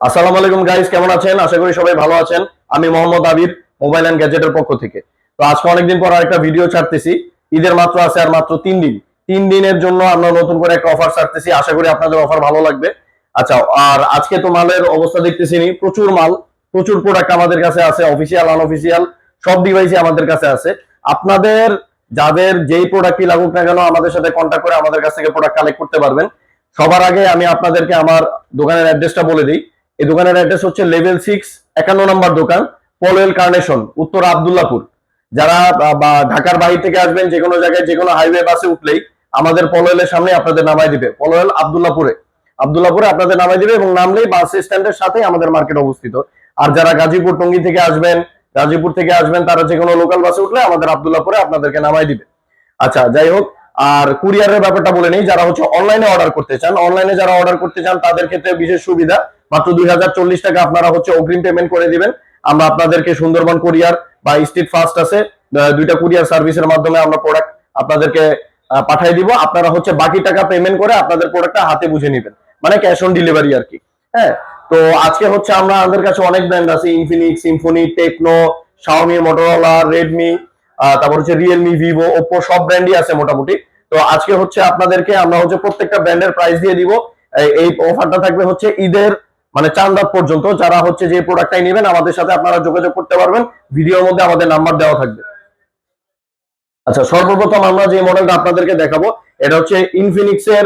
আসসালামু আলাইকুম গাইস, কেমন আছেন? আশা করি সবাই ভালো আছেন। আমি মোহাম্মদ আবির, মোবাইল এন্ড গ্যাজেটের পক্ষ থেকে। তো আজকে অনেকদিন পর আরেকটা ভিডিও ছাড়তেছি। ঈদের মাত্র আছে আর মাত্র 3 দিন। 3 দিনের জন্য আমরা নতুন করে একটা অফার ছাড়তেছি। আশা করি আপনাদের অফার ভালো লাগবে। আচ্ছা, আর আজকে তো মালের অবস্থা দেখতেছি প্রচুর মাল, প্রচুর প্রোডাক্ট আমাদের কাছে আছে, অফিসিয়াল আনঅফিসিয়াল সব ডিভাইসই আমাদের কাছে আছে। আপনাদের যাদের যেই প্রোডাক্টই লাগুক না কেন আমাদের সাথে কন্ট্যাক্ট করে আমাদের কাছ থেকে প্রোডাক্ট কালেক্ট করতে পারবেন। সবার আগে আমি আপনাদেরকে আমার দোকানের অ্যাড্রেসটা বলে দিই। এই দোকানের অ্যাড্রেস হচ্ছে লেভেল 6, 51 নম্বর দোকান, পলওয়েল কার্নেশন, উত্তর আব্দুল্লাহপুর। যারা বা ঢাকার বাইরে থেকে আসবেন, যে কোনো জায়গায় যে কোনো হাইওয়ে বাসে উঠলেই আমাদের পলওয়েলের সামনে আপনাদের নামাই দিবে। পলওয়েল আব্দুল্লাহপুরে, আপনাদের নামাই দিবে এবং নামলেই বাস স্ট্যান্ডের সাথেই আমাদের মার্কেট অবস্থিত। আর যারা গাজীপুর টঙ্গী থেকে আসবেন, তারা যে কোনো লোকাল বাসে উঠলে আমাদের আব্দুল্লাহপুরে আপনাদেরকে নামাই দিবে। আচ্ছা, যাই হোক, আর কুরিয়ারের ব্যাপারটা বলে নেই। যারা হচ্ছে অনলাইনে অর্ডার করতে চান, তাদের ক্ষেত্রে বিশেষ সুবিধা, মাত্র 2040 টাকা আপনারা হচ্ছে অগ্রিম পেমেন্ট করে দিবেন। আমরা আপনাদেরকে সুন্দরবন কুরিয়ার বা স্ট্রিট ফাস্ট আছে, দুইটা কুরিয়ার সার্ভিসের মাধ্যমে আমরা প্রোডাক্ট আপনাদেরকে পাঠিয়ে দিব। আপনারা হচ্ছে বাকি টাকা পেমেন্ট করে আপনাদের প্রোডাক্টটা হাতে বুঝে নেবেন, মানে ক্যাশ অন ডেলিভারি আর কি। হ্যাঁ, তো আজকে হচ্ছে আমাদের কাছে অনেক ব্র্যান্ড আছে, Infinix, Symphony, Tecno, Xiaomi, Motorola, Redmi, তারপর হচ্ছে রিয়েলমি, ভিভো, ওপ্পো, সব ব্র্যান্ডই আছে মোটামুটি। তো আজকে হচ্ছে আপনাদেরকে আমরা হচ্ছে প্রত্যেকটা ব্র্যান্ডের প্রাইস দিয়ে দিব। এই অফারটা থাকবে হচ্ছে ঈদের মানে চাঁদ রাত পর্যন্ত। যারা হচ্ছে যে প্রোডাক্টটাই নেবেন আমাদের সাথে আপনারা যোগাযোগ করতে পারবেন, ভিডিওর মধ্যে আমাদের নাম্বার দেওয়া থাকবে। আচ্ছা, সর্বপ্রথম আমরা যে মডেলটা আপনাদেরকে দেখাবো এটা হচ্ছে ইনফিনিক্স এর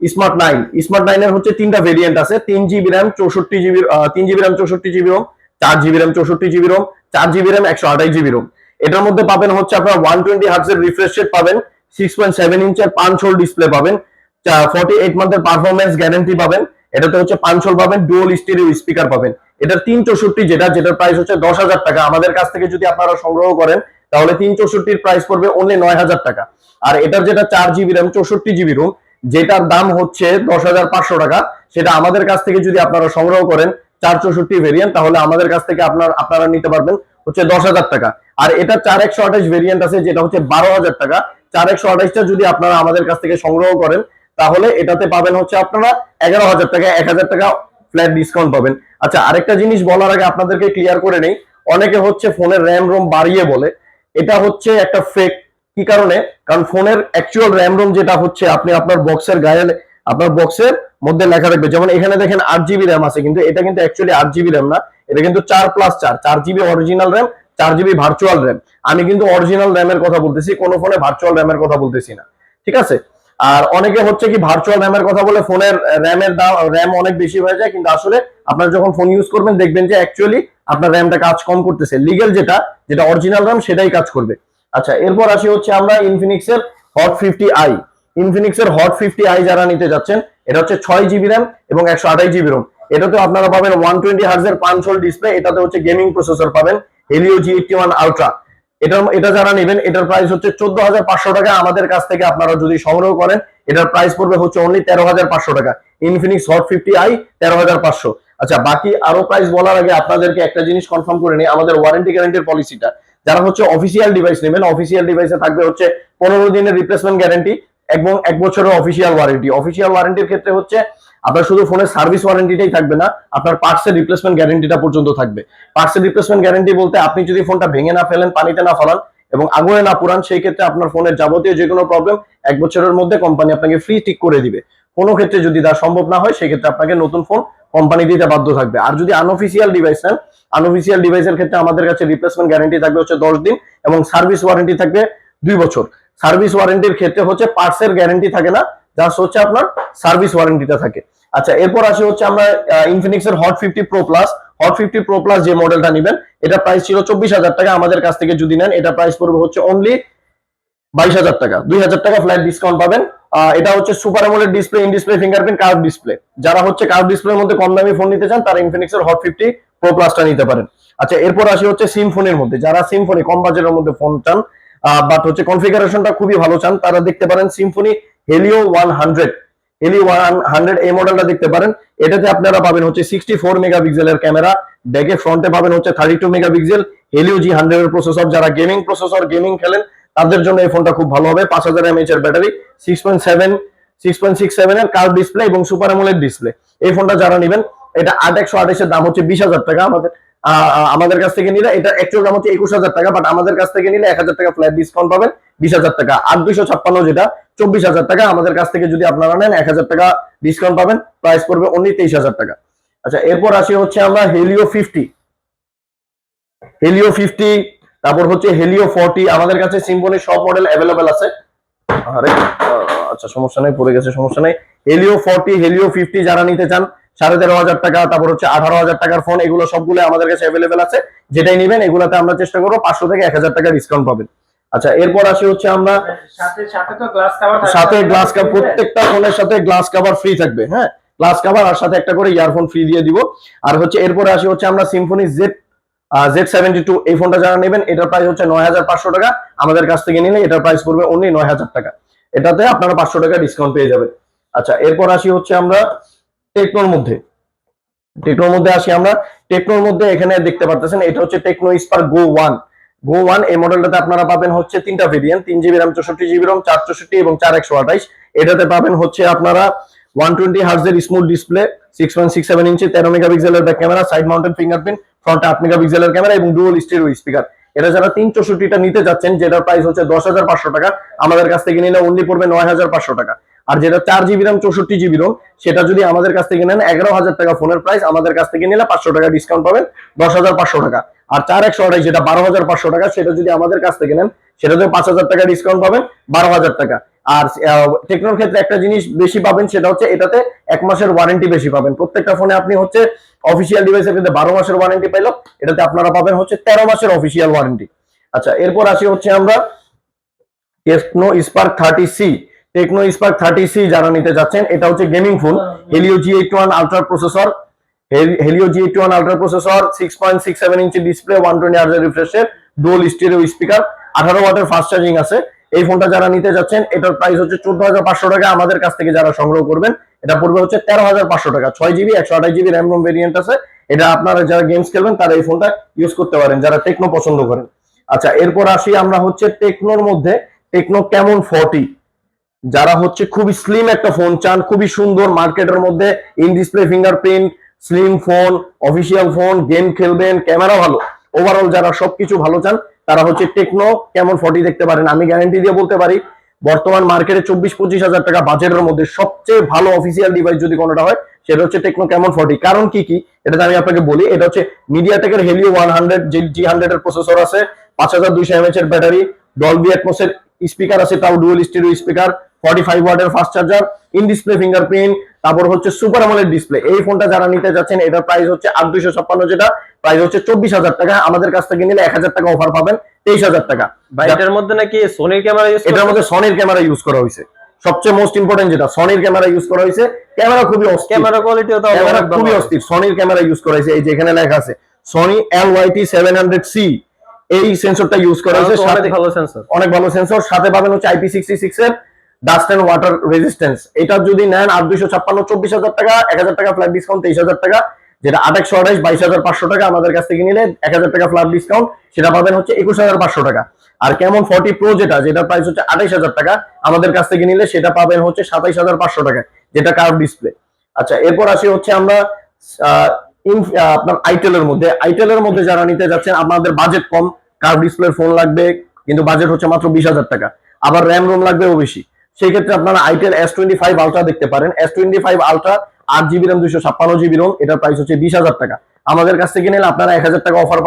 স্মার্ট 9 এর হচ্ছে 3টা ভেরিয়েন্ট আছে। 3 GB RAM, 64 GB, 3 GB RAM, 64 GB ROM, 4 GB RAM, 64 GB ROM, 4 GB RAM, 128 GB ROM. এটার মধ্যে পাবেন হচ্ছে আপনারা 120 হার্টজ এর রিফ্রেশ রেট পাবেন, 6.7 ইঞ্চের পাঁচ হোল ডিসপ্লে পাবেন, 48 মান্থের পারফরমেন্স গ্যারান্টি পাবেন। এটাতে হচ্ছে 5 হোল পাবেন, ডুয়াল স্টিরিও স্পিকার পাবেন। এটার 364 যেটার প্রাইস হচ্ছে 10,000 টাকা। আমাদের কাছ থেকে যদি আপনারা সংগ্রহ করেন তাহলে 364 প্রাইস পড়বে অনলি 9,000 টাকা। আর এটার যেটা 4 জিবি র্যাম, 64 জিবি রোম, যেটার দাম হচ্ছে 10,500 টাকা, সেটা আমাদের কাছ থেকে যদি আপনারা সংগ্রহ করেন 464 ভেরিয়েন্ট, তাহলে আমাদের কাছ থেকে আপনারা নিতে পারবেন হচ্ছে 10,000 টাকা। আর এটা 4 128 ভেরিয়েন্ট আছে, যেটা হচ্ছে 12,000 টাকা। 4 128টা যদি আপনারা আমাদের কাছ থেকে সংগ্রহ করেন তাহলে এটাতে পাবেন হচ্ছে আপনারা 11,000 টাকা, 1,000 টাকা ফ্ল্যাট ডিসকাউন্ট পাবেন। আচ্ছা, আরেকটা জিনিস বলার আগে আপনাদেরকে ক্লিয়ার করে নেই। অনেকে হচ্ছে ফোনের র্যাম রোম বাড়িয়ে বলে, এটা হচ্ছে একটা ফেক। কি কারণে? কারণ ফোনের অ্যাকচুয়াল র্যাম রোম যেটা হচ্ছে আপনি আপনার বক্সের গায়ে, আপনার বক্সের মধ্যে লেখা থাকবে। যেমন এখানে দেখেন 8 জিবি র্যাম আছে, কিন্তু এটা কিন্তু অ্যাকচুয়ালি 8 জিবি র্যাম না, এটা কিন্তু 4+4, 4 GB original RAM, 4 GB virtual RAM. আমি কিন্তু অরিজিনাল র্যামের কথা বলতেছি, কোনো ফোনে ভার্চুয়াল র্যামের কথা বলতেছি না, ঠিক আছে? আর অনেকে হচ্ছে কি ভার্চুয়াল র্যামের কথা বলে ফোনের র্যামের দাম, র্যাম অনেক বেশি হয়ে যায়, কিন্তু আসলে আপনারা যখন ফোন ইউজ করবেন দেখবেন যে অ্যাকচুয়ালি আপনার র্যামটা কাজ কম করতেছে। লিগ্যাল যেটা অরিজিনাল র্যাম সেটাই কাজ করবে। আচ্ছা, এরপর আসি হচ্ছে আমরা ইনফিনিক্সের হট 50i। ইনফিনিক্সের হট 50i যারা নিতে যাচ্ছেন, এটা হচ্ছে 6 জিবি র্যাম এবং 128 জিবি রোম। এটাতে আপনারা পাবেন 120 হার্টজের পাঁচ হোল ডিসপ্লে। এটাতে হচ্ছে গেমিং প্রসেসর পাবেন, হেলিও G81 আলট্রা। এটা যারা নেবেন এটার প্রাইস হচ্ছে 14,500 টাকা। আমাদের কাছ থেকে আপনারা যদি সংগ্রহ করেন এটার প্রাইস পড়বে হচ্ছে অনলি 13,500 টাকা। Infinix hot 50i 13,500। আচ্ছা, বাকি আরো প্রাইস বলার আগে আপনাদেরকে একটা জিনিস কনফার্ম করে নিই, আমাদের ওয়ারেন্টি গ্যারান্টির পলিসিটা। যারা হচ্ছে অফিসিয়াল ডিভাইস নেবেন, অফিসিয়াল ডিভাইসে থাকবে হচ্ছে 15 দিনের রিপ্লেসমেন্ট গ্যারান্টি এবং 1 বছরের অফিসিয়াল ওয়ারেন্টি। অফিসিয়াল ওয়ারেন্টির ক্ষেত্রে হচ্ছে আপনার শুধু ফোনের সার্ভিস ওয়ারেন্টিটাই থাকবে না, আপনার পার্টসের রিপ্লেসমেন্ট গ্যারান্টিটা পর্যন্ত থাকবে। পার্টসের রিপ্লেসমেন্ট গ্যারান্টি বলতে আপনি যদি ফোনটা ভেঙে না ফেলেন, পানিতে না ফেলান এবং আগুনে না পুরান, সেই ক্ষেত্রে আপনার ফোনের যাবতীয় যে কোনো প্রবলেম 1 বছরের মধ্যে কোম্পানি আপনাকে ফ্রি ঠিক করে দিবে। কোনো ক্ষেত্রে যদি তা সম্ভব না হয় সেই ক্ষেত্রে আপনাকে নতুন ফোন কোম্পানি দিতে বাধ্য থাকবে। আর যদি আনঅফিসিয়াল ডিভাইস নেন, আনঅফিসিয়াল ডিভাইসের ক্ষেত্রে আমাদের কাছে রিপ্লেসমেন্ট গ্যারান্টি থাকবে হচ্ছে 10 দিন এবং সার্ভিস ওয়ারেন্টি থাকবে 2 বছর। সার্ভিস ওয়ারেন্টির ক্ষেত্রে হচ্ছে পার্টসের গ্যারান্টি থাকে না, জাস্ট হচ্ছে আপনার সার্ভিস ওয়ারেন্টিটা থাকে। আচ্ছা, এরপর আসি হচ্ছে আমরা ইনফিনিক্সের হট 50 Pro Plus যে মডেলটা নেবেন, এটা প্রাইস ছিল 24,000 টাকা। আমাদের কাছ থেকে যদি নেন এটা প্রাইস পড়বে হচ্ছে অনলি 22,000 টাকা, 2,000 টাকা ফ্ল্যাট ডিসকাউন্ট পাবেন। এটা হচ্ছে super AMOLED display, in display fingerprint curve display. যারা হচ্ছে কার্ভ ডিসপ্লের মধ্যে কম দামি ফোন নিতে চান তারা ইনফিনিক্সের হট 50 Pro Plus নিতে পারেন। আচ্ছা, এরপর আসি হচ্ছে সিম্ফনির মধ্যে। যারা সিম্ফনি কম বাজেটের মধ্যে ফোন চান বাট হচ্ছে কনফিগারেশনটা খুবই ভালো চান, তারা দেখতে পারেন সিম্ফনি হেলিও 100। হেলিও 100 এই মডেলটা দেখতে পারেন। এটাতে আপনারা পাবেন হচ্ছে 64 মেগাপিক্সেলের ক্যামেরা, ব্যাকে ফ্রন্টে পাবেন হচ্ছে 32 মেগাপিক্সেল, হেলিও G100 এর প্রসেসর। যারা গেমিং খেলেন তাদের জন্য এই ফোনটা খুব ভালো হবে। 5000 mAh এর ব্যাটারি, 6.67 এর কার্ভ ডিসপ্লে এবং সুপার অ্যামোলেড ডিসপ্লে। এই ফোনটা যারা নেবেন এটা 8128 এর দাম হচ্ছে 20,000 টাকা। আমাদের কাছ থেকে নিলে এটা অ্যাকচুয়াল দাম হচ্ছে 21,000 টাকা, বাট আমাদের কাছ থেকে নিলে 1,000 টাকা ফ্ল্যাট ডিসকাউন্ট পাবেন, 20,000 টাকা। 8256 যেটা 24,000 টাকা, আমাদের কাছ থেকে যদি আপনারা নেন 1,000 টাকা ডিসকাউন্ট পাবেন, প্রাইস পড়বে অনলি 23,000 টাকা। আচ্ছা, এরপর আসি হচ্ছে আমরা হেলিও 50, তারপর হচ্ছে হেলিও 40। আমাদের কাছে সিম্ফনি সব মডেল অ্যাভেলেবেল আছে। আরে আচ্ছা, সমস্যা নেই, পড়ে গেছে, সমস্যা নেই। হেলিও 40, হেলিও 50 যারা নিতে চান 13,500 টাকা, তারপর হচ্ছে 18,000 টাকার ফোন, এগুলো সবগুলো আমাদের কাছে অ্যাভেলেবেল আছে। যেটাই নেবেন এগুলাতে আমরা চেষ্টা করবো 500 থেকে 1,000 টাকা ডিসকাউন্ট পাবেন। আচ্ছা, এরপর আসি হচ্ছে আমরা সাথে গ্লাস কভার, প্রত্যেকটা ফোনের সাথে গ্লাস কভার ফ্রি থাকবে। হ্যাঁ, গ্লাস কভার আর সাথে একটা করে ইয়ারফোন ফ্রি দিয়ে দিব। আর হচ্ছে এরপরে আসি হচ্ছে আমরা সিম্ফনি Z72, এই ফোনটা যারা নেবেন এটার প্রাইস হচ্ছে 9,500 টাকা। আমাদের কাছ থেকে নিলে এটার প্রাইস পড়বে অনলি 9,000 টাকা। এটাতে আপনারা 500 টাকা ডিসকাউন্ট পেয়ে যাবেন। আচ্ছা, এরপর আসি হচ্ছে আমরা টেকনোর মধ্যে আসি আমরা। টেকনোর মধ্যে এখানে দেখতে পাচ্ছেন এটা হচ্ছে টেকনো স্পার্ক গো 1। এই মডেলটাতে আপনারা পাবেন হচ্ছে তিনটা variant, 3GB RAM 64GB ROM 464 এবং 4128। এটাতে পাবেন হচ্ছে আপনারা 120 হার্টজের স্মুথ ডিসপ্লে, 6.67 ইঞ্চি, 13 মেগাপিক্সেলের back camera, side mounted fingerprint, ফ্রন্টে 8 মেগাপিক্সেলের ক্যামেরা এবং ডুয়াল স্টেরিও স্পিকার। এটা যারা 364টা নিতে যাচ্ছেন যেটার প্রাইস হচ্ছে 10,500 টাকা, আমাদের কাছ থেকে নিলে অনলি পড়বে 9,500 টাকা। আর যেটা 4GB RAM 64GB ROM সেটা যদি আমাদের কাছ থেকে নেন 11,000 টাকা ফোনের প্রাইস, আমাদের কাছ থেকে নিলে 500 টাকা ডিসকাউন্ট পাবেন, 10,500 টাকা। আর 4128 যেটা 12,500 টাকা, সেটা যদি আমাদের কাছ থেকে নেন সেটাতে 5,000 টাকা ডিসকাউন্ট পাবেন, 12,000 টাকা। আর টেকনোর ক্ষেত্রে একটা জিনিস বেশি পাবেন, সেটা হচ্ছে এটাতে 1 মাসের ওয়ারেন্টি বেশি পাবেন। প্রত্যেকটা ফোনে আপনি হচ্ছে অফিসিয়াল ডিভাইসের ক্ষেত্রে 12 মাসের ওয়ারেন্টি পাইলো, এটাতে আপনারা পাবেন হচ্ছে 13 মাসের অফিসিয়াল ওয়ারেন্টি। আচ্ছা, এরপর আসি হচ্ছে আমরা Tecno Spark 30C। Tecno Spark 30C যারা নিতে যাচ্ছেন, এটা হচ্ছে gaming phone, Helio G81 ultra processor, 6.67 inch display, 120 hertz রিফ্রেশের, ডুয়াল স্টেরিও স্পিকার, 18 ওয়াটের ফাস্ট চার্জিং আছে। এই ফোনটা যারা নিতে যাচ্ছেন এটার প্রাইস হচ্ছে 14,500 টাকা। আমাদের কাছ থেকে যারা সংগ্রহ করবেন এটা পড়বে হচ্ছে 13,500 টাকা। 6GB 128GB RAM ROM variant আছে। এটা আপনারা যারা গেমস খেলবেন তারা এই ফোনটা ইউজ করতে পারেন, যারা টেকনো পছন্দ করেন। আচ্ছা, এরপর আসি আমরা হচ্ছে টেকনোর মধ্যে টেকনো ক্যামন 40। যারা হচ্ছে খুবই স্লিম একটা ফোন চান, খুবই সুন্দর, মার্কেটের মধ্যে in display fingerprint, slim phone, official phone, game খেলবেন, ক্যামেরা ভালো, ওভারঅল যারা সবকিছু ভালো চান তারা হচ্ছে টেকনো ক্যামন 40 দেখতে পারেন। আমি গ্যারান্টি দিয়ে বলতে পারি বর্তমান মার্কেটে 24-25 হাজার টাকা বাজেটের মধ্যে সবচেয়ে ভালো অফিসিয়াল ডিভাইস যদি কোনোটা হয় সেটা হচ্ছে টেকনো ক্যামন 40। কারণ কি এটা আমি আপনাকে বলি। এটা হচ্ছে মিডিয়াটেকের হেলিও 100 G100 এর প্রসেসর আছে, 5200 mAh এর ব্যাটারি, ডলবি অ্যাটমস এর স্পিকার আছে, তাও ডুয়াল স্টেরিও স্পিকার, 45 ওয়াটের fast charger, in display fingerprint, তারপর হচ্ছে সুপার অ্যামোলেড ডিসপ্লে। এই ফোনটা যারা নিতে যাচ্ছেন এটার প্রাইস হচ্ছে 8256, যেটা প্রাইস হচ্ছে 24,000 টাকা। আমাদের কাছ থেকে নিলে 1,000 টাকা অফার পাবেন, 23,000 টাকা। এটার মধ্যে নাকি সনির ক্যামেরা ইউজ, এটার মধ্যে সনির ক্যামেরা ইউজ করা হয়েছে, সবচেয়ে মোস্ট ইম্পর্টেন্ট যেটা সনির ক্যামেরা ইউজ করা হয়েছে। ক্যামেরা খুবই অস্থির, ক্যামেরা কোয়ালিটিও তো খুবই অস্থির। সনির ক্যামেরা ইউজ করা হয়েছে, এই যে এখানে লেখা আছে সনি LYT700C, এই সেন্সরটা ইউজ করা হয়েছে। অনেক ভালো সেন্সর। সাথে পাবেন হচ্ছে IP66 এর ডাস্ট এন্ড ওয়াটার রেজিস্ট্যান্স। এটা যদি নেন 8256, 24,000 টাকা, 1,000 টাকা ফ্ল্যাট ডিসকাউন্ট, 23,000 টাকা। যেটা 8128, 22,500 টাকা। আমাদের কাছ থেকে নিলে 1,000 টাকা ফ্ল্যাট ডিসকাউন্ট, সেটা পাবেন হচ্ছে 21,500 টাকা। আর কেমন 40 প্রো যেটা প্রাইস হচ্ছে 28,000 টাকা, আমাদের কাছ থেকে নিলে সেটা পাবেন হচ্ছে 27,500 টাকা, যেটা কার্ভ ডিসপ্লে। আচ্ছা, এরপর আসি হচ্ছে আমরা আপনার আইটেলের মধ্যে যারা নিতে যাচ্ছেন, আপনাদের বাজেট কম, কার্ভ ডিসপ্লের ফোন লাগবে কিন্তু বাজেট হচ্ছে মাত্র 20,000 টাকা, আবার র্যাম রোম লাগবেও বেশি, সেই ক্ষেত্রে আপনারা আইটেল S25 আলট্রা দেখতে পারেন। S25 ultra 8GB RAM 256GB ROM, এটার প্রাইস হচ্ছে 20,000 টাকা। আমাদের কাছ থেকে নিলে আপনারা 1,000 টাকা অফার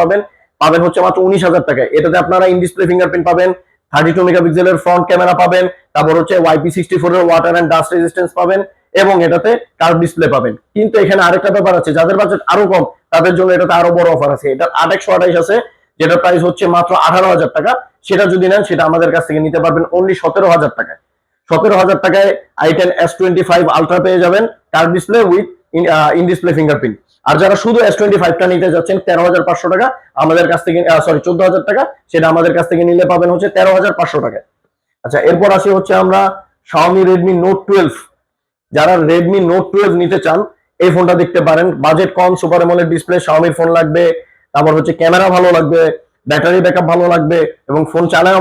পাবেন হচ্ছে মাত্র 19,000 টাকায়। এটাতে আপনারা ইন ডিসপ্লে ফিঙ্গারপ্রিন্ট পাবেন, 32 মেগাপিক্সেলের ফ্রন্ট ক্যামেরা পাবেন, তারপর হচ্ছে IP64 এর ওয়াটার এন্ড ডাস্ট রেজিস্ট্যান্স পাবেন এবং এটাতে কার্ভ ডিসপ্লে পাবেন। কিন্তু এখানে আরেকটা ব্যাপার আছে, যাদের বাজেট আরো কম তাদের জন্য এটাতে আরো বড় অফার আছে। এটা 8128 আছে, যেটার প্রাইস হচ্ছে মাত্র 18,000 টাকা। সেটা যদি নেন সেটা আমাদের কাছ থেকে নিতে পারবেন অনলি 17,000 টাকায়। 17,000 টাকায় আইটেল S25 আলট্রা পেয়ে যাবেন, curve display with in display fingerprint. আর যারা শুধু S25টা নিতে যাচ্ছেন 13,500 টাকা, আমাদের কাছ থেকে 14,000 টাকা, সেটা আমাদের কাছ থেকে নিলে পাবেন হচ্ছে 13,500 টাকায়। আচ্ছা, এরপর আসি হচ্ছে আমরা Xiaomi Redmi Note 12। যারা Redmi Note 12 নিতে চান এই ফোনটা দেখতে পারেন। বাজেট কম, super AMOLED display, Xiaomi phone লাগবে, তারপর হচ্ছে ক্যামেরা ভালো লাগবে, ব্যাটারি ব্যাকআপ ভালো লাগবে এবং ফোন চালানো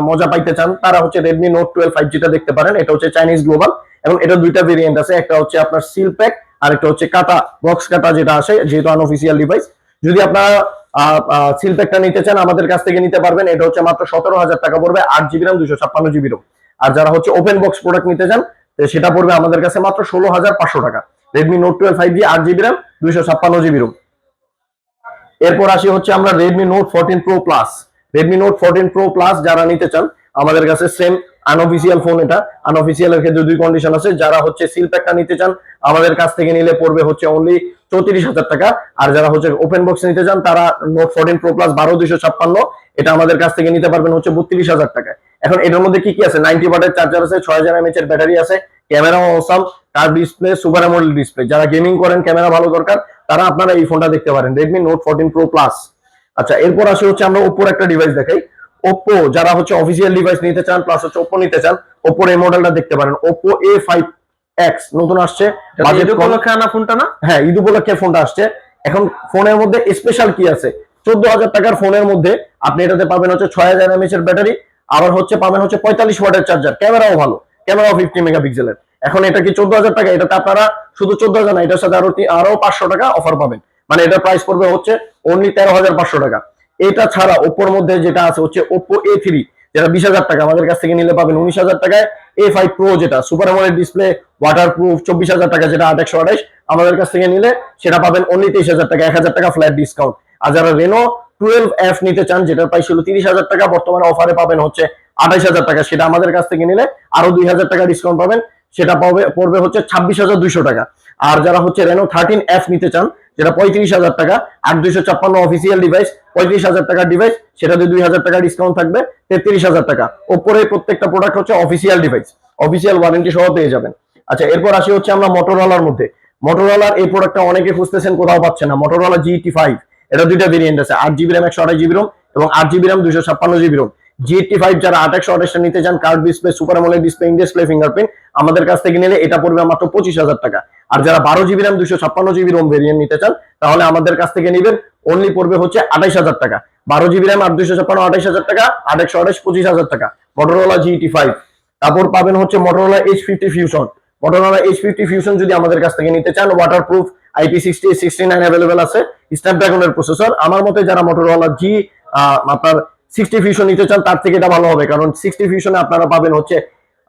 মজা পাইতে চান, তারা হচ্ছে Redmi Note 12 5G টা দেখতে পারেন। এটা হচ্ছে চাইনিজ গ্লোবাল এবং এটা দুইটা ভেরিয়েন্ট আছে, একটা হচ্ছে আপনার সিল প্যাক আরেকটা হচ্ছে কাটা, বক্স কাটা যেটা আসে, যেহেতু আনঅফিসিয়াল ডিভাইস। যদি আপনারা সিল প্যাকটা নিতে চান আমাদের কাছ থেকে নিতে পারবেন। এটা হচ্ছে মাত্র 17,000 টাকা পড়বে, 8 জিবি র্যাম 256 জিবি রোম। আর যারা হচ্ছে ওপেন বক্স প্রোডাক্ট নিতে চান সেটা পড়বে আমাদের কাছে মাত্র 16,500 টাকা। Redmi note 12 5G, 8 GB RAM 256 GB ROM. এরপর আসি হচ্ছে আমরা Redmi note 14 pro plus. Redmi note 14 pro plus যারা নিতে চান আমাদের কাছে সেম আনঅফিসিয়াল ফোন। এটা আনঅফিসিয়াল এর ক্ষেত্রে দুই কন্ডিশন আছে। যারা হচ্ছে সিল প্যাকটা নিতে চান আমাদের কাছ থেকে নিলে পড়বে হচ্ছে অনলি 34,000 টাকা। আর যারা হচ্ছে ওপেন বক্স নিতে চান তারা নোট 14 প্রো প্লাস 12,256 এটা আমাদের কাছ থেকে নিতে পারবেন হচ্ছে 32,000 টাকায়। এখন এটার মধ্যে কি কি আছে? 90 ওয়াটের চার্জার আছে, 6000 mAh এর ব্যাটারি আছে, camera awesome, curve display, super AMOLED display. যারা গেমিং করেন, ক্যামেরা ভালো দরকার, তারা আপনারা এই ফোনটা দেখতে পারেন, রেডমি নোট 14 প্রো প্লাস। আচ্ছা, এরপর আসে হচ্ছে আমরা ওপ্পোর একটা ডিভাইস দেখাই। ওপ্পো যারা হচ্ছে অফিসিয়াল ডিভাইস নিতে চান প্লাস হচ্ছে ওপ্পো নিতে চান, ওপ্পোর এই মডেলটা দেখতে পারেন, ওপ্পো A5X নতুন আসছে। ঈদ উপলক্ষে আনা ফোনটা না? হ্যাঁ, ঈদ উপলক্ষে ফোনটা আসছে। এখন ফোনের মধ্যে স্পেশাল কি আছে? 14,000 টাকার ফোনের মধ্যে আপনি এটাতে পাবেন হচ্ছে 6000 mAh এর ব্যাটারি, আবার হচ্ছে পাবেন হচ্ছে 45 ওয়াটের চার্জার, ক্যামেরাও ভালো, ক্যামেরাও 50 মেগাপিক্সেলের। এখন এটা কি 14,000 টাকা? এটাতে আপনারা শুধু 14,000 না, এটার সাথে আরো 500 টাকা অফার পাবেন। মানে এটার প্রাইস পড়বে হচ্ছে অনলি 13,500 টাকা। এটা ছাড়া ওপ্পোর মধ্যে যেটা আছে হচ্ছে ওপ্পো A3, যেটা 20,000 টাকা, আমাদের কাছ থেকে নিলে পাবেন 19,000 টাকায়। A5 প্রো যেটা সুপার অ্যামোলেড ডিসপ্লে, ওয়াটারপ্রুফ, 24,000 টাকা, যেটা 8/128, আমাদের কাছ থেকে নিলে সেটা পাবেন অনলি 23,000 টাকা, 1,000 টাকা ফ্ল্যাট ডিসকাউন্ট। আর যারা রেনো 12F নিতে চান, যেটার প্রাইস ছিল 30,000 টাকা, বর্তমানে অফারে পাবেন হচ্ছে 28,000 টাকা, সেটা আমাদের কাছ থেকে নিলে আরো 2,000 টাকা ডিসকাউন্ট পাবেন, সেটা পড়বে হচ্ছে 26,200 টাকা। আর যারা হচ্ছে রেনো 13F নিতে চান, যেটা 35,000 টাকা, 8/256 অফিসিয়াল ডিভাইস, 35,000 টাকার ডিভাইস, সেটাতে 2,000 টাকা ডিসকাউন্ট থাকবে, 33,000 টাকা। ওপরে প্রত্যেকটা প্রোডাক্ট হচ্ছে অফিসিয়াল ডিভাইস, অফিসিয়াল ওয়ারেন্টি সহ পেয়ে যাবেন। আচ্ছা, এরপর আসি হচ্ছে আমরা মোটরোলার মধ্যে। মোটরোলার এই প্রোডাক্টটা অনেকে খুঁজতেছেন, কোথাও পাচ্ছেন না। মোটরোলা GT5, এটা দুইটা ভেরিয়েন্ট আছে, 8 জিবি র্যাম 128 জিবি রোম এবং 8 GB RAM 256 GB ROM. GT5 যারা 8/128 নিতে চান, curve display, super AMOLED display, in display fingerprint, আমাদের কাছ থেকে নিলে এটা পড়বে মাত্র 25,000 টাকা। আর যারা 12 GB RAM 256 GB ROM variant নিতে চান তাহলে আমাদের কাছ থেকে নিবেন অনলি পড়বে হচ্ছে 28,000 টাকা। 12 জিবি র্যাম 8/256 28,000 টাকা, 8/128 25,000 টাকা মোটরোলা GT5। তারপর পাবেন হচ্ছে Motorola H50 fusion. Motorola H50 fusion যদি আমাদের কাছ থেকে নিতে চান, ওয়াটারপ্রুফ, IP60 69 অ্যাভেলেবেল আছে, স্ন্যাপড্রাগনের প্রসেসর। আমার মতে যারা মোটরোলা আপনার 60 ফিউশন নিতে চান তার থেকে এটা ভালো হবে, কারণ 60 ফিউশনে আপনারা পাবেন হচ্ছে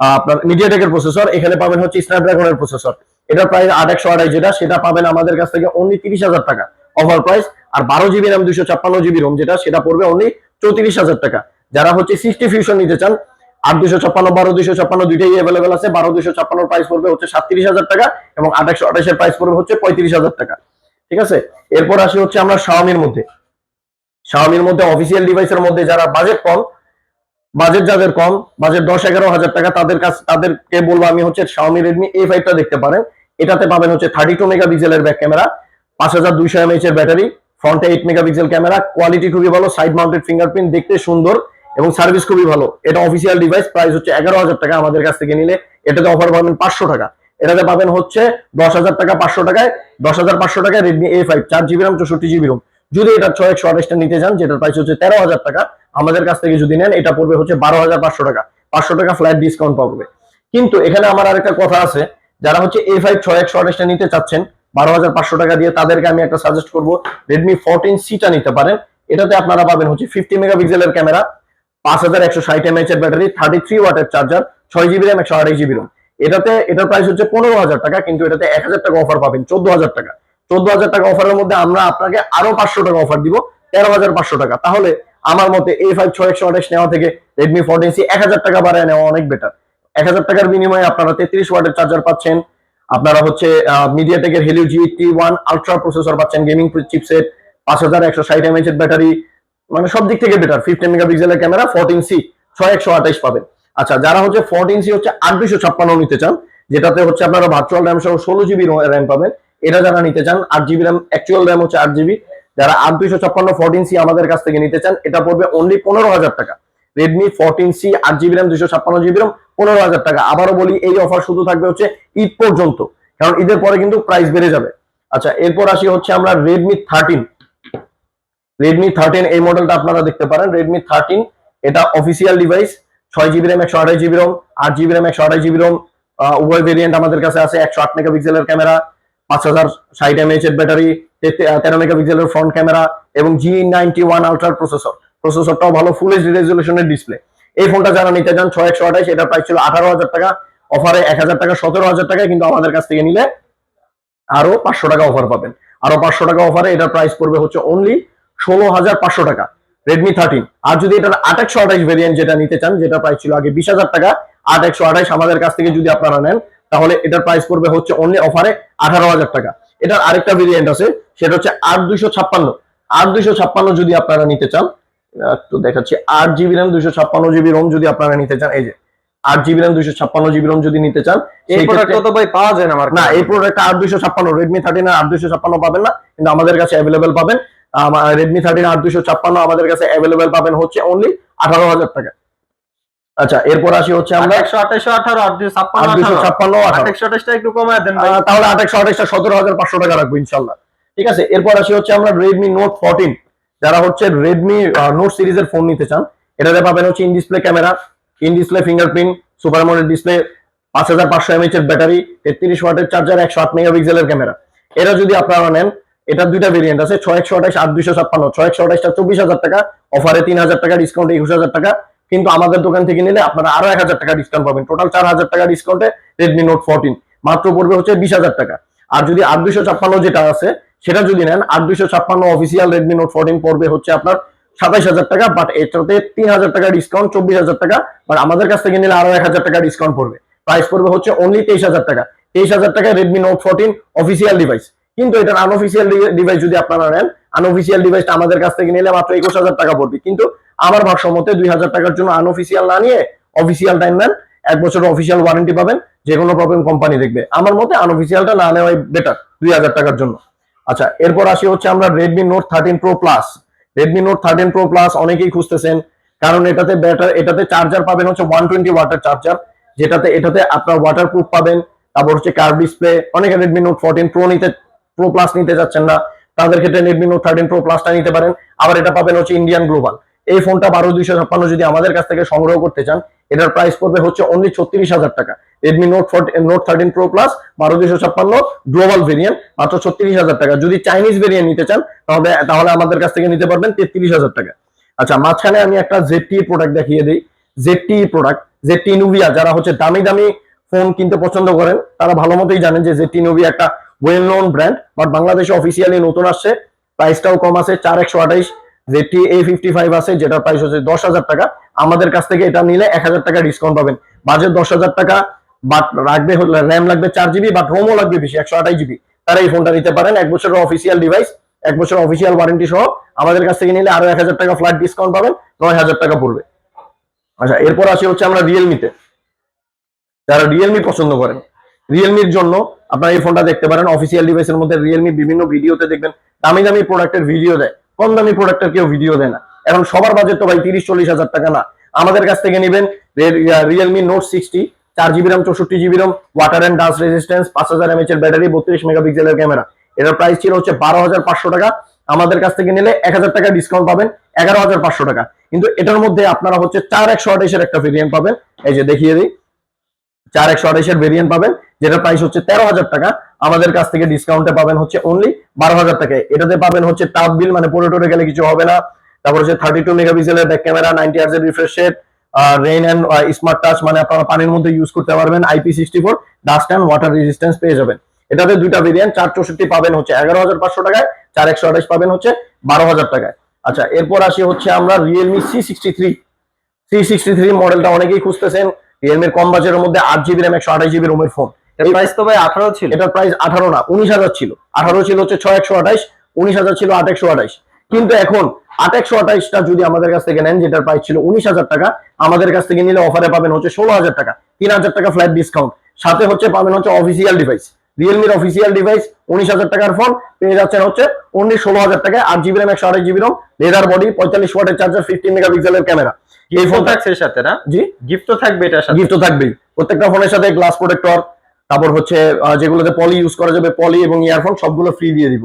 আপনার মিডিয়াটেকের প্রসেসর, এখানে পাবেন হচ্ছে স্ন্যাপড্রাগনের প্রসেসর। এটা প্রায় 8/128 যেটা, সেটা পাবেন আমাদের কাছ থেকে অনলি 30,000 টাকা অফার প্রাইস। আর 12 জিবি র্যাম 256 জিবি রোম যেটা, সেটা পড়বে অনলি 34,000 টাকা। যারা হচ্ছে 60 ফিউশন নিতে চান, 8/256 12/256 দুইটাই অ্যাভেলেবেল আছে। 12/256 প্রাইস পড়বে হচ্ছে 37,000 টাকা এবং 8/128 এর প্রাইস পড়বে হচ্ছে 35,000 টাকা। ঠিক আছে, এরপর আসি হচ্ছে আমরা শাওমির মধ্যে। শাওমির মধ্যে অফিসিয়াল ডিভাইসের মধ্যে যারা বাজেট কম, বাজেট যাদের কম, বাজেট 10-11 হাজার টাকা, তাদেরকে বলবো আমি হচ্ছে Xiaomi Redmi A5 টা দেখতে পারেন। এটাতে পাবেন হচ্ছে 32 মেগাপিক্সেলের ব্যাক ক্যামেরা, 5200 mAh এর ব্যাটারি, ফ্রন্টে 8 মেগাপিক্সেল ক্যামেরা, কোয়ালিটি খুবই ভালো, সাইড মাউন্টেড ফিঙ্গারপ্রিন্ট, দেখতে সুন্দর এবং সার্ভিস খুবই ভালো। এটা অফিসিয়াল ডিভাইস, প্রাইস হচ্ছে 11,000 টাকা। আমাদের কাছ থেকে নিলে এটাতে অফার পাবেন 500 টাকা। এটাতে পাবেন হচ্ছে 10,000 টাকা 500 টাকায়, 10,500 টাকায় Redmi A5 4 GB RAM 64 GB ROM. যদি এটা 6/128 নিতে চান, যেটার প্রাইস হচ্ছে 13,000 টাকা, আমাদের কাছ থেকে যদি নেন এটা পড়বে হচ্ছে 12,500 টাকা, 500 টাকা ফ্ল্যাট ডিসকাউন্ট পাবে। কিন্তু এখানে আমার আরেকটা কথা আছে, যারা হচ্ছে A5 6/128 নিতে চাচ্ছেন 12,500 টাকা দিয়ে, তাদেরকে আমি একটা সাজেস্ট করবো, Redmi 14C টা নিতে পারেন। এটাতে আপনারা পাবেন হচ্ছে 50 মেগাপিক্সেলের ক্যামেরা, 5160 mAh এর ব্যাটারি, 33 ওয়াটের charger, 6 GB RAM 128 GB ROM. এটার প্রাইস হচ্ছে 15,000 টাকা, কিন্তু এটাতে 1,000 টাকা অফার পাবেন, 14,000 টাকা। 14,000 টাকা অফারের মধ্যে আমরা আপনাকে আরো 500 টাকা অফার দিব, 13,500 টাকা। তাহলে আমার মতে A5 6/128 নেওয়া থেকে Redmi 14C 1,000 টাকা বাড়ায় নেওয়া অনেক বেটার। 1,000 টাকার বিনিময়ে আপনারা 33 ওয়াটের চার্জার পাচ্ছেন, আপনারা হচ্ছে মিডিয়াটেকের Helio G81 আলট্রা প্রসেসর পাচ্ছেন, গেমিং চিপসেট, 5160 mAh এর ব্যাটারি, মানে সব দিক থেকে বেটার। 50 মেগাপিক্সেলের ক্যামেরা, 14C 6/128 পাবেন। আচ্ছা, যারা হচ্ছে 14C হচ্ছে 8/256 নিতে চান, যেটাতে হচ্ছে আপনারা ভার্চুয়াল র্যাম সহ 16 জিবি র্যাম পাবেন, এটা যারা নিতে চান, 8 জিবি র্যাম, অ্যাকচুয়াল র্যাম হচ্ছে 8 জিবি, যারা 8/256 14C আমাদের কাছ থেকে নিতে চান, এটা পড়বে অনলি 15,000 টাকা। Redmi 14C 8 GB RAM 256 GB RAM, 15,000 টাকা। আবারও বলি, এই অফার শুধু থাকবে হচ্ছে ঈদ পর্যন্ত, কারণ ঈদের পরে কিন্তু প্রাইস বেড়ে যাবে। আচ্ছা, এরপর আসি হচ্ছে আমরা Redmi 13 এই মডেলটা আপনারা দেখতে পারেন। Redmi 13 এটা official device, 6 GB RAM 128 GB ROM, 8 GB RAM 128 GB ROM, উভয় ভেরিয়েন্ট আমাদের কাছে আছে। 108 মেগাপিক্সেলের ক্যামেরা, 5060 mAh এর ব্যাটারি, 13 মেগাপিক্সেলের ফ্রন্ট ক্যামেরা এবং G91 আলট্রা প্রসেসরটাও ভালো, ফুল এইচডি রেজলিউশনের ডিসপ্লে। এই ফোনটা যারা নিতে চান 6128, এটা প্রাইস ছিল 18,000 টাকা, অফারে 1000 টাকা 17,000 টাকায়, কিন্তু আমাদের কাছ থেকে নিলে আরো 500 টাকা অফার পাবেন। আরো 500 টাকা অফারে এটার প্রাইস পড়বে হচ্ছে অনলি 16,500 টাকা, রেডমি 13। আর যদি এটার 8128 ভেরিয়েন্ট যেটা নিতে চান, যেটা প্রাইস ছিল আগে 20,000 টাকা, 8128 আমাদের কাছ থেকে যদি আপনারা নেন, তাহলে এটার প্রাইস পড়বে হচ্ছে অনলি অফারে 18,000 টাকা। এটার আরেকটা ভেরিয়েন্ট আছে, সেটা হচ্ছে 8256। 8256 যদি আপনারা নিতে চান, তো দেখাচ্ছি, 8GB RAM 256GB ROM যদি আপনারা নিতে চান, এই যে 8GB RAM 256GB ROM যদি নিতে চান, এই প্রোডাক্ট তো ভাই পাওয়া যায় না আমার না। এই প্রোডাক্ট 8256 রেডমি 13 আর 8256 পাবেন না, কিন্তু আমাদের কাছে অ্যাভেলেবেল পাবেন। রেডমি 13 8256 আমাদের কাছে অ্যাভেলেবেল পাবেন হচ্ছে অনলি 18,000 টাকা। আচ্ছা, এরপর আসি হচ্ছে আমরা 128 18 8256 128 টা একটু কমায় দেন ভাই। তাহলে 128টা 17,500 টাকা রাখবো ইনশাল্লাহ। ঠিক আছে, এরপর আসি হচ্ছে আমরা রেডমি নোট 14। যারা হচ্ছে রেডমি নোট সিরিজের ফোন নিতে চান, এটাতে পাবেন হচ্ছে in display camera, in display fingerprint, super AMOLED display, 5500 mAh এর ব্যাটারি, 33 ওয়াটের চার্জার, 108 মেগাপিক্সেলের ক্যামেরা। এটা যদি আপনারা নেন, এটার দুইটা ভেরিয়েন্ট আছে, 6128 আর 256। 6128টা 24,000 টাকা, অফারে 3,000 টাকা ডিসকাউন্ট, 21,000 টাকা। কিন্তু আমাদের দোকান থেকে নিলে আপনারা আরো 1,000 টাকা ডিসকাউন্ট পাবেন, টোটাল 4,000 টাকা ডিসকাউন্টে রেডমি নোট 14 মাত্র পড়বে হচ্ছে 20,000 টাকা। আর যদি 8256 যেটা আছে সেটা যদি নেন, 8256 অফিসিয়াল রেডমি নোট 14 পড়বে হচ্ছে আপনার 27,000 টাকা, বাট এটাতে 3,000 টাকা ডিসকাউন্ট, 24,000 টাকা। বাট আমাদের কাছ থেকে নিলে আরো 1,000 টাকা ডিসকাউন্ট পড়বে, প্রাইস পড়বে হচ্ছে অনলি 23,000 টাকা। 23,000 টাকায় রেডমি নোট 14 অফিসিয়াল ডিভাইস। কিন্তু এটার আনঅফিসিয়াল ডিভাইস যদি আপনারা নেন, আনঅফিসিয়াল ডিভাইসটা আমাদের কাছ থেকে নিলে মাত্র 21,000 টাকা পড়বে। কিন্তু আমার ভাষ্য মতে 2,000 টাকার জন্য আনঅফিসিয়াল না নিয়ে অফিসিয়াল টাইম নেন, 1 বছরের অফিসিয়াল ওয়ারেন্টি পাবেন, যে কোনো প্রবলেম কোম্পানি দেখবে। আমার মতে আনঅফিসিয়ালটা না নেওয়াই বেটার 2,000 টাকার জন্য। আচ্ছা, এরপর আসি হচ্ছে আমরা Redmi note 13 pro plus. Redmi note 13 pro plus অনেকেই খুঁজতেছেন, কারণ এটাতে চার্জার পাবেন হচ্ছে 120 ওয়াটের চার্জার, এটাতে আপনার ওয়াটারপ্রুফ পাবেন, তারপর হচ্ছে কার্ভ ডিসপ্লে। অনেকে রেডমি নোট 14 প্রো প্লাস নিতে যাচ্ছেন না, তাদের ক্ষেত্রে রেডমি নোট 13 প্রো প্লাসটা নিতে পারেন। আবার এটা পাবেন হচ্ছে ইন্ডিয়ান গ্লোবাল। এই ফোনটা 12,256 যদি আমাদের কাছ থেকে সংগ্রহ করতে চান, এটার প্রাইস পড়বে হচ্ছে অনলি 36,000 টাকা। Redmi note 13 pro plus 12,256 global variant মাত্র 36,000 টাকা। যদি চাইনিজ ভেরিয়েন্ট নিতে চান, তাহলে আমাদের কাছ থেকে নিতে পারবেন 33,000 টাকা। আচ্ছা, মাঝখানে আমি একটা ZTE প্রোডাক্ট দেখিয়ে দিই। ZTE নুভিয়া, যারা হচ্ছে দামি দামি ফোন কিনতে পছন্দ করেন, তারা ভালো মতোই জানেন যে ZTE নুভিয়া একটা ওয়েল নোন ব্র্যান্ড, বাট বাংলাদেশে অফিসিয়ালি নতুন আসছে, প্রাইসটাও কম আছে, 4128। ZTE A55 আছে, যেটার প্রাইস হচ্ছে 10,000 টাকা। আমাদের কাছ থেকে এটা নিলে 1,000 টাকা ডিসকাউন্ট পাবেন। বাজেট 10,000 টাকা, বাট রাখবে হলে র্যাম লাগবে 4GB, বাট রোমও লাগবে বেশি 128GB। তারা এই ফোনটা নিতে পারেন, 1 বছরের অফিসিয়াল ডিভাইস, 1 বছরের অফিসিয়াল ওয়ারেন্টি সহ। আমাদের কাছ থেকে নিলে আরো 1,000 টাকা ফ্ল্যাট ডিসকাউন্ট পাবেন, 9,000 টাকা পড়বে। আচ্ছা, এরপর আসি হচ্ছে আমরা রিয়েলমিতে। যারা রিয়েলমি পছন্দ করেন, রিয়েলমির জন্য আপনারা এই ফোনটা দেখতে পারেন। অফিসিয়াল ডিভাইসের মধ্যে রিয়েলমি বিভিন্ন ভিডিওতে দেখবেন দামি দামি প্রোডাক্টের ভিডিও দেয়, কম দামি প্রোডাক্টের কেউ ভিডিও দেয় না। এখন সবার বাজেট তো ভাই 30-40 হাজার টাকা না। আমাদের কাছ থেকে নেবেন Realme note 60, 4GB RAM 64GB ROM, water and dust resistance, 5000 mAh এর ব্যাটারি, 32 মেগাপিক্সেলের ক্যামেরা। এটার প্রাইস ছিল হচ্ছে 12,500 টাকা। আমাদের কাছ থেকে নিলে 1,000 টাকা ডিসকাউন্ট পাবেন, 11,500 টাকা। কিন্তু এটার মধ্যে আপনারা হচ্ছে 4128 এর একটা ভেরিয়েন্ট পাবেন, এই যে দেখিয়ে দিই, 4128 এর ভেরিয়েন্ট পাবেন, যেটা প্রাইস হচ্ছে 13,000 টাকা। আমাদের কাছ থেকে ডিসকাউন্টে পাবেন হচ্ছে অনলি 12,000 টাকায়। এটাতে পাবেন হচ্ছে টাফ বিল, মানে পড়ে টরে গেলে কিছু হবে না। তারপর হচ্ছে 32 মেগাপিক্সেলের ব্যাক ক্যামেরা, 90 Hz এর refresh rate, rain and smart touch, মানে আপনারা পানির মধ্যে ইউজ করতে পারবেন। IP64 dust and water resistance পেয়ে যাবেন। এটাতে দুইটা ভেরিয়েন্ট, 464 পাবেন হচ্ছে 11,500 টাকায়, 4128 পাবেন হচ্ছে 12,000 টাকায়। আচ্ছা, এরপর আসি হচ্ছে আমরা রিয়েলমি C63 মডেলটা অনেকেই খুঁজতেছেন। রিয়েলমির কম বাজেটের মধ্যে 8GB RAM 128GB ROM এর ফোন। এর প্রাইস তো ভাই 18 ছিল। এটার প্রাইস 18 না, 19,000 ছিল। 18 ছিল হচ্ছে 6128, 19,000 ছিল 8128। কিন্তু এখন 8128টা যদি আমাদের কাছ থেকে নেন, যেটার প্রাইস ছিল 19,000 টাকা, আমাদের কাছ থেকে নিলে অফারে পাবেন হচ্ছে 16,000 টাকা, 3,000 টাকা ফ্ল্যাট ডিসকাউন্ট। সাথে হচ্ছে পাবেন হচ্ছে অফিসিয়াল ডিভাইস, রিয়েলমির অফিসিয়াল ডিভাইস। 19,000 টাকার ফোন পেয়ে যাচ্ছেন হচ্ছে অনলি 16,000 টাকায়, 8GB RAM 128GB ROM, leather body, 45 ওয়াটের চার্জার, 15 মেগাপিক্সেলের ক্যামেরা। এই ফোন থাকছে এর সাথে না? জি, গিফট তো থাকবে এটার সাথে। গিফট তো থাকবেই। প্রত্যেকটা ফোনের সাথে গ্লাস প্রোটেক্টর, তারপর হচ্ছে যেগুলোতে পলি ইউজ করা যাবে, পলি এবং ইয়ারফোন সবগুলো ফ্রি দিয়ে দিব।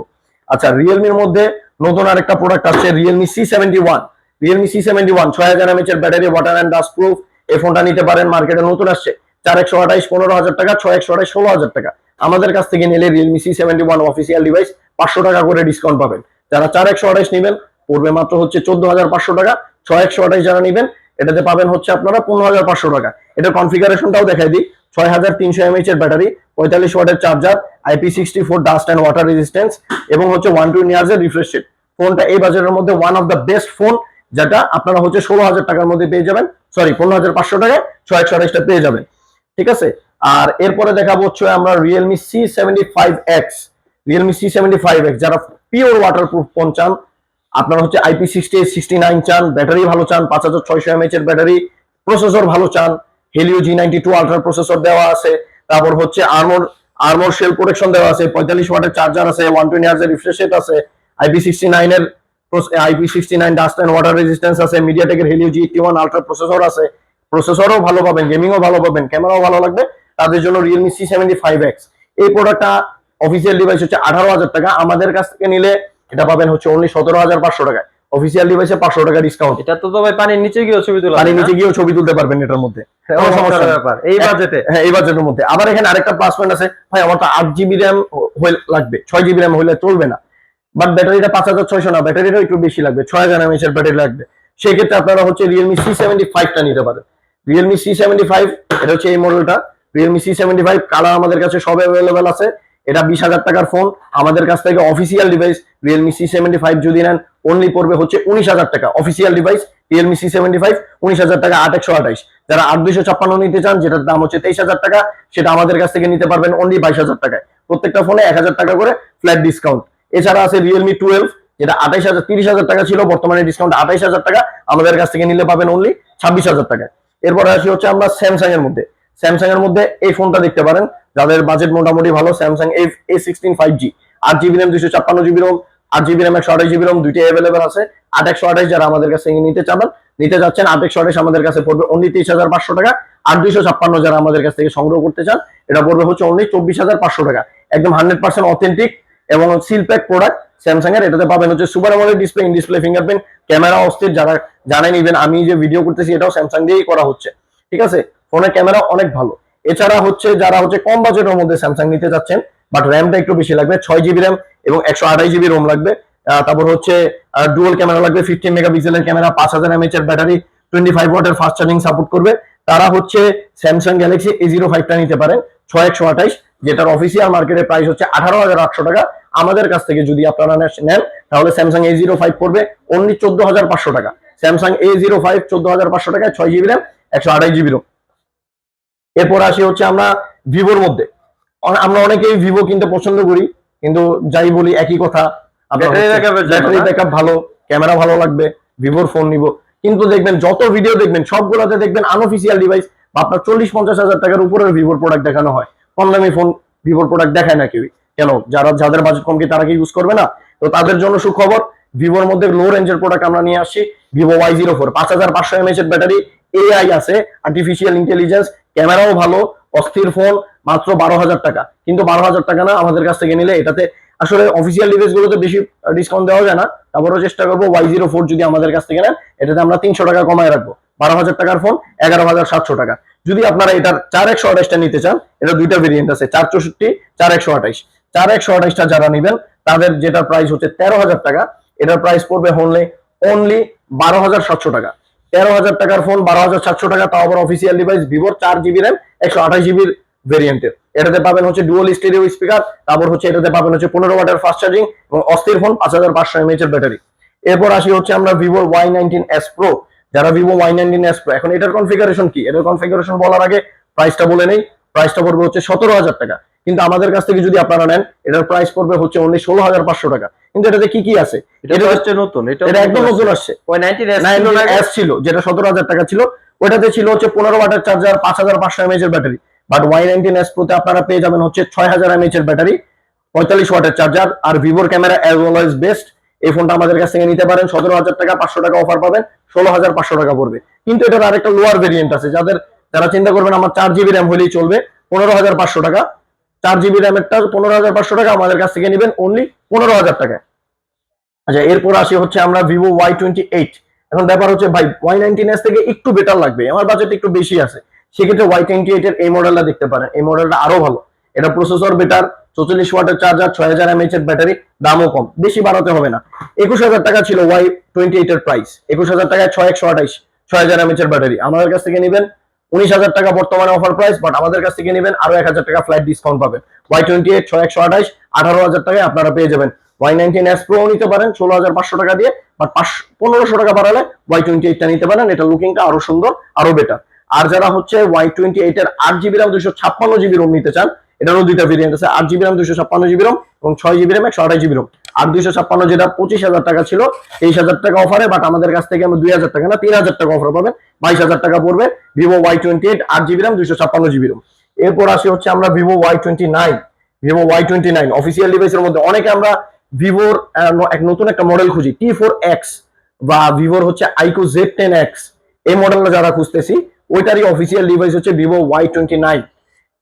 আচ্ছা, রিয়েলমির মধ্যে নতুন আরেকটা প্রোডাক্ট আসছে, Realme C71। Realme C71 6000 mAh এর battery, water and dust proof. এই ফোনটা নিতে পারেন, মার্কেটে নতুন আসছে, 4128 15,000 টাকা, 6128 16,000 টাকা। আমাদের কাছ থেকে নিলে রিয়েলমি C71 অফিসিয়াল ডিভাইস 500 টাকা করে ডিসকাউন্ট পাবেন। যারা 4128 নেবেন পড়বে মাত্র হচ্ছে 14,500 টাকা। 6128 যারা নেবেন এটাতে পাবেন হচ্ছে আপনারা 15,500 টাকা। এটা কনফিগারেশনটাও দেখাই দিই। 6300 mAh এর ব্যাটারি, 45 ওয়াটের charger, IP64 dust and water resistance এবং হচ্ছে 120 ইয়ার্স এর রিফ্রেশ রেট। ফোনটা এই বাজারের মধ্যে one of the best phone, যেটা আপনারা হচ্ছে 16,000 টাকার মধ্যে পেয়ে যাবেন, সরি 15,500 টাকায় 6128টা পেয়ে যাবেন। ঠিক আছে, আর এরপরে দেখাবো হচ্ছে আমরা রিয়েলমি C75X। রিয়েলমি C75X যারা পিওর ওয়াটারপ্রুফ ফোন চান, আপনারা হচ্ছে IP68-69 চান, ব্যাটারি ভালো চান, 5600 mAh এর ব্যাটারি, প্রসেসর ভালো চান, হেলিও G92 আলট্রা প্রসেসর দেওয়া আছে, তারপর হচ্ছে আর্মর শেল প্রোটেকশন দেওয়া আছে, 45 ওয়াটের চার্জার আছে, 120 ইয়ার্স এর রিফ্রেশ রেট আছে, IP69 dust and water resistance আছে, মিডিয়াটেকের হেলিও G81 আলট্রা প্রসেসর আছে, প্রসেসরও ভালো পাবেন, গেমিংও ভালো পাবেন, ক্যামেরাও ভালো লাগবে, তাদের জন্য রিয়েলমি C75X। এই প্রোডাক্টটা অফিসিয়াল ডিভাইস হচ্ছে 18,000 টাকা, আমাদের কাছ থেকে নিলে এটা পাবেন হচ্ছে অনলি 17,500 টাকায়। অফিসিয়াল ডিভাইসে 500 টাকা ডিসকাউন্ট। এটা তো ভাই পানির নিচে গিয়ে ছবি তোলা, পানির নিচে গিয়েও ছবি তুলতে পারবেন এটার মধ্যে, কোনো সমস্যা ব্যাপার এই বাজেটে। হ্যাঁ, এই বাজেটের মধ্যে। আবার এখানে আরেকটা প্লাস পয়েন্ট আছে, ভাই আমার তো 8 GB র্যাম লাগবে, 6 GB র্যাম হলে চলবে না, বাট ব্যাটারিটা 5600 না, ব্যাটারিটাও একটু বেশি লাগবে, 6000 mAh এর ব্যাটারি লাগবে। সেক্ষেত্রে আপনারা হচ্ছে রিয়েলমি C75টা নিতে পারেন। রিয়েলমি C75 এটা হচ্ছে এই মডেলটা, রিয়েলমি C75 কালার আমাদের কাছে সব অ্যাভেলেবেল আছে। এটা 20,000 টাকার ফোন, আমাদের কাছ থেকে অফিসিয়াল ডিভাইস রিয়েলমি C75 যদি নেন অনলি পড়বে হচ্ছে 19,000 টাকা। অফিসিয়াল ডিভাইস রিয়েলমি C75 19,000 টাকা 8128। যারা 8256 নিতে চান যেটার দাম হচ্ছে 23,000 টাকা, সেটা আমাদের কাছ থেকে নিতে পারবেন অনলি 22,000 টাকায়। প্রত্যেকটা ফোনে 1,000 টাকা করে ফ্ল্যাট ডিসকাউন্ট। এছাড়া আছে রিয়েলমি 12 যেটা 30,000 টাকা ছিল, বর্তমানে ডিসকাউন্ট 28,000 টাকা, আমাদের কাছ থেকে নিলে পাবেন অনলি 26,000 টাকায়। এরপরে আসি হচ্ছে আমরা স্যামসাং এর মধ্যে। স্যামসাং এর মধ্যে এই ফোনটা দেখতে পারেন যাদের বাজেট মোটামুটি ভালো, Samsung A16 5G, 8 GB RAM, 256 GB ROM, 8 GB RAM, 128 GB ROM, দুইটাই অ্যাভেলেবেল আছে। 8128 যারা আমাদের কাছে নিতে যাচ্ছেন, 8128 আমাদের কাছে পড়বে অনলি 23,500 টাকা। 8256 যারা আমাদের কাছ থেকে সংগ্রহ করতে চান এটা পড়বে হচ্ছে অনলি 24,500 টাকা। একদম 100% অথেন্টিক এবং সিল প্যাক প্রোডাক্ট স্যামসাং এর। এটাতে পাবেন হচ্ছে super AMOLED display, in display fingerprint, camera অস্থির। যারা জানেন, ইভেন আমি যে ভিডিও করতেছি এটাও স্যামসাং দিয়েই করা হচ্ছে। ঠিক আছে, ফোনের ক্যামেরা অনেক ভালো। এছাড়া হচ্ছে যারা হচ্ছে কম বাজেটের মধ্যে স্যামসাং নিতে যাচ্ছেন বাট র্যামটা একটু বেশি লাগবে, 6 GB র্যাম এবং 128 GB ROM লাগবে, তারপর হচ্ছে ডুয়াল ক্যামেরা লাগবে, 15 মেগাপিক্সেলের ক্যামেরা, 5000 mAh এর ব্যাটারি, 25 ওয়াটের ফাস্ট চার্জিং সাপোর্ট করবে, তারা হচ্ছে স্যামসাং গ্যালাক্সি A05টা নিতে পারেন 6128, যেটার অফিসিয়াল মার্কেটের প্রাইস হচ্ছে 18,800 টাকা। আমাদের কাছ থেকে যদি আপনারা নেন তাহলে স্যামসাং A05 পড়বে অনলি 14,500 টাকা। স্যামসাং A05 14,500 টাকায়, 6 GB র্যাম, 128 GB ROM। এরপর আসি হচ্ছে আমরা ভিভোর মধ্যে। আমরা অনেকেই ভিভো কিনতে পছন্দ করি, কিন্তু যাই বলি একই কথা, ব্যাটারি ব্যাকআপ ভালো, ক্যামেরা ভালো লাগবে, ভিভোর ফোন নিব। কিন্তু দেখবেন যত ভিডিও দেখবেন সবগুলোতে দেখবেন আনঅফিসিয়াল ডিভাইস বা আপনার 40-50 হাজার টাকার উপরের ভিভোর প্রোডাক্ট দেখানো হয়। কম দামি ফোন ভিভোর প্রোডাক্ট দেখায় না কেউই। কেন? যাদের বাজেট কম কি তারা কি ইউজ করবে না? তো তাদের জন্য সুখবর, ভিভোর মধ্যে লো রেঞ্জের প্রোডাক্ট আমরা নিয়ে আসছি। ভিভো Y04 5500 mAh এর ব্যাটারি, AI আছে, আর্টিফিশিয়াল ইন্টেলিজেন্স, ক্যামেরাও ভালো, অস্থির ফোন, মাত্র 12,000 টাকা। কিন্তু 12,000 টাকা না, আমাদের কাছ থেকে নিলে এটাতে আসলে অফিসিয়াল ডিভাইস গুলোতে বেশি ডিসকাউন্ট দেওয়া যায় না, তারপরেও চেষ্টা করবো Y04 যদি আমাদের কাছ থেকে নেন এটাতে আমরা 300 টাকা কমায় রাখবো। 12,000 টাকার ফোন 11,700 টাকা। যদি আপনারা এটার 4128টা নিতে চান, এটা দুইটা ভেরিয়েন্ট আছে, 464, 4128। 4128টা যারা নেবেন তাদের যেটা প্রাইস হচ্ছে 13,000 টাকা, এটার প্রাইস পড়বে অনলি 12,700 টাকা। 13,000 টাকার ফোন 12,700 টাকা, তাও আবার অফিসিয়াল ডিভাইস ভিভোর 4 GB র্যাম, 128 GB ভেরিয়েন্টের। এটাতে পাবেন হচ্ছে ডুয়াল স্টেরিও স্পিকার, তারপর হচ্ছে এটাতে পাবেন হচ্ছে 15 ওয়াটের ফাস্ট চার্জিং এবং অস্থির ফোন, 5500 mAh এর ব্যাটারি। এরপর আসি হচ্ছে আমরা ভিভো Y19s Pro। যারা ভিভো Y19s Pro, এখন এটার কনফিগারেশন কি, এটার কনফিগারেশন বলার আগে প্রাইসটা বলে নেই। প্রাইসটা পড়বে হচ্ছে 17,000 টাকা, কিন্তু আমাদের কাছ থেকে যদি আপনারা নেন এটার প্রাইস পড়বে হচ্ছে অনলি 16,500 টাকা। কিন্তু এটাতে কি কি আছে? এটা হচ্ছে নতুন, এটা একদম নতুন আসছে। Y19s ছিল যেটা 17,000 টাকা ছিল, ওটাতে ছিল হচ্ছে 15 ওয়াটের চার্জার, 5500 mAh এর ব্যাটারি। বাট Y19s Pro তে আপনারা পেয়ে যাবেন হচ্ছে 6000 mAh এর ব্যাটারি, 45 ওয়াটের চার্জার, আর ভিভোর ক্যামেরা অ্যাজ অলওয়েজ বেস্ট। এই ফোনটা আমাদের কাছ থেকে নিতে পারেন 17,000 টাকা, 500 টাকা অফার পাবেন, 16,500 টাকা পড়বে। কিন্তু এটার আরেকটা লোয়ার ভেরিয়েন্ট আছে, যারা চিন্তা করবেন আমার 4 GB র্যাম হলেই চলবে, 15,500 টাকা। 4 GB র্যামেরটা 15,500 টাকা, আমাদের কাছ থেকে নেবেন অনলি 15,000 টাকায়। আচ্ছা, এরপর আসি হচ্ছে আমরা ভিভো Y28। এখন ব্যাপার হচ্ছে ভাই Y19s থেকে একটু বেটার লাগবে, আমার বাজেট একটু বেশি আছে, সেক্ষেত্রে Y28 এর এই মডেলটা দেখতে পারেন। এই মডেলটা আরো ভালো, এটা প্রসেসর বেটার, 44 ওয়াটের চার্জার, 6000 mAh এর ব্যাটারি, দামও কম, বেশি বাড়াতে হবে না। 21000 টাকা ছিল Y28 এর প্রাইস, 21000 টাকায় 6128, 6000 mAh এর ব্যাটারি। আমাদের কাছ থেকে নেবেন 19000 টাকা বর্তমানে অফার প্রাইস, বাট আমাদের কাছ থেকে নেবেন আরো 1000 টাকা ফ্ল্যাট ডিসকাউন্ট পাবেন। Y28 6128, 18000 টাকায় আপনারা পেয়ে যাবেন। Y19s Pro নিতে পারেন 16500 টাকা দিয়ে, বাট 1500 টাকা বাড়ালে Y28 টা নিতে পারেন, এটা লুকিংটা আরো সুন্দর, আরো বেটার। আর যারা হচ্ছে Y28 এর 8GB RAM 256GB ROM নিতে চান, এটারও দুইটা ভেরিয়েন্ট আছে, 8GB RAM 256GB ROM এবং 6GB RAM 128GB ROM। আর 256 যেটা 25000 টাকা ছিল, 23000 টাকা অফারে, বাট আমাদের কাছ থেকে আমি 2000 টাকা না 3000 টাকা অফার পাবেন, 22000 টাকা পড়বে Vivo Y28 8GB RAM 256GB ROM। এরপর আসি হচ্ছে আমরা Vivo Y29 অফিসিয়াল ডিভাইসের মধ্যে অনেকে আমরা ভিভোর এক নতুন একটা মডেল খুঁজি, T4X বা ভিভোর হচ্ছে আইকো Z10X, এই মডেলটা যারা খুঁজতেছি, ওইটারই অফিসিয়াল ডিভাইস হচ্ছে Vivo Y29।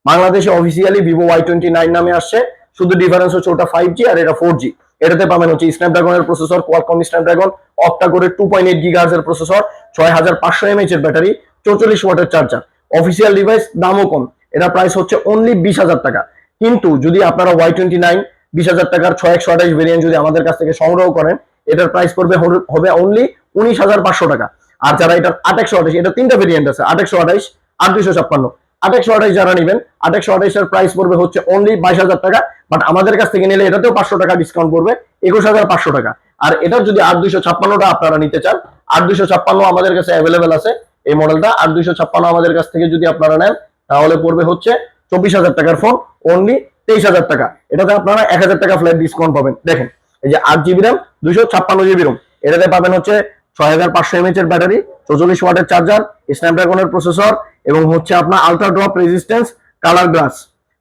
বাংলাদেশে অফিসিয়ালি Vivo Y29 নামে আসছে, শুধু ডিফারেন্স হচ্ছে ওটা 5G আর এটা 4G। এটাতে পাবেন হচ্ছে স্ন্যাপড্রাগনের প্রসেসর, কোয়ালকম স্ন্যাপড্রাগন অক্টা কোরের 2.8 GHz এর প্রসেসর, 6500 mAh এর ব্যাটারি, 44 ওয়াটের চার্জার। অফিসিয়াল ডিভাইস, দামও কম, এটা প্রাইস হচ্ছে অনলি 20000 টাকা। কিন্তু যদি আপনারা Y29 20000 টাকার 6128 ভেরিয়েন্ট যদি আমাদের কাছ থেকে সংগ্রহ করেন, এটার প্রাইস পড়বে হবে অনলি 19500 টাকা। আর যারা এটা 8128, এটা তিনটা ভেরিয়েন্ট আছে, 8128 আর 256, 8128 যারা নেবেন, 8128 এর প্রাইস পড়বে হচ্ছে অনলি 22000 টাকা, বাট আমাদের কাছ থেকে নিলে এটাতেও 500 টাকা ডিসকাউন্ট পড়বে, 21500 টাকা। আর এটার যদি 8256টা আপনারা নিতে চান, 8256 আমাদের কাছে অ্যাভেলেবেল আছে এই মডেলটা। 8256 আমাদের কাছ থেকে যদি আপনারা নেন, তাহলে পড়বে হচ্ছে 24000 টাকার ফোন, অনলি 23000 টাকা। এটাতে আপনারা 1000 টাকা ফ্ল্যাট ডিসকাউন্ট পাবেন। দেখেন, এই যে 8GB RAM 256GB ROM, এটাতে পাবেন হচ্ছে 6500 mAh এর ব্যাটারি, 44 ওয়াটের চার্জার, স্ন্যাপড্রাগনের প্রসেসর এবং হচ্ছে আপনার ultra drop resistance colour glass.